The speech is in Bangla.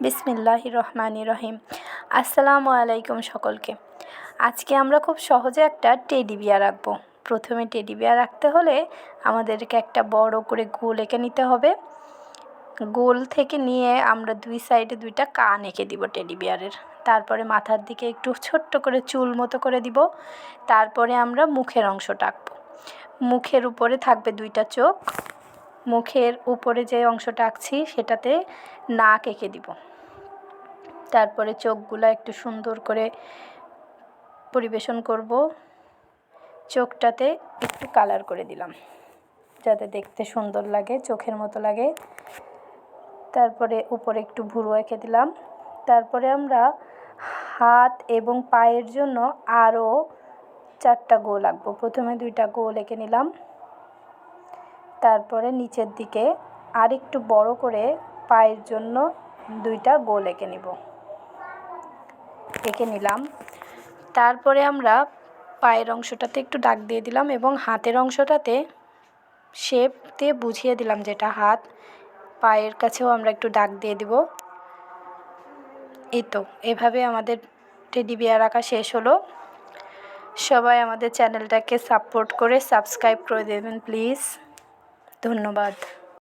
বিসমিল্লাহির রহমানির রহিম। আসসালামু আলাইকুম সকলকে। আজকে আমরা খুব সহজে একটা টেডি বিয়ার আঁকবো। প্রথমে টেডি বিয়ার আঁকতে হলে আমাদেরকে একটা বড় করে গোল এঁকে নিতে হবে। গোল থেকে নিয়ে আমরা দুই সাইডে দুইটা কান এঁকে দিব টেডি বিয়ারের। তারপরে মাথার দিকে একটু ছোট্ট করে চুল মতো করে দিব। তারপরে আমরা মুখের অংশটা আঁকবো। মুখের উপরে থাকবে দুইটা চোখ। মুখের উপরে যে অংশটা আঁকছি সেটাতে নাক এঁকে দিব। তারপরে চোখগুলো একটু সুন্দর করে পরিবেশন করব। চোখটাতে একটু কালার করে দিলাম যাতে দেখতে সুন্দর লাগে, চোখের মতো লাগে। তারপরে উপরে একটু ভুরু এঁকে দিলাম। তারপরে আমরা হাত এবং পায়ের জন্য আরও 4টা গোল আঁকবো। প্রথমে 2টা গোল এঁকে নিলাম। তারপরে নিচের দিকে আরেকটু বড় করে পায়ের জন্য 2টা গোল এঁকে নিলাম। তারপরে আমরা পায়ের অংশটাতে একটু দাগ দিয়ে দিলাম এবং হাতের অংশটাতে শেপ দিয়ে বুঝিয়ে দিলাম যেটা হাত। পায়ের কাছেও আমরা একটু দাগ দিয়ে দিব। এই তো, এভাবে আমাদের টেডি বিয়ার আঁকা শেষ হলো। সবাই আমাদের চ্যানেলটাকে সাপোর্ট করে সাবস্ক্রাইব করে দেবেন প্লিজ। ধন্যবাদ।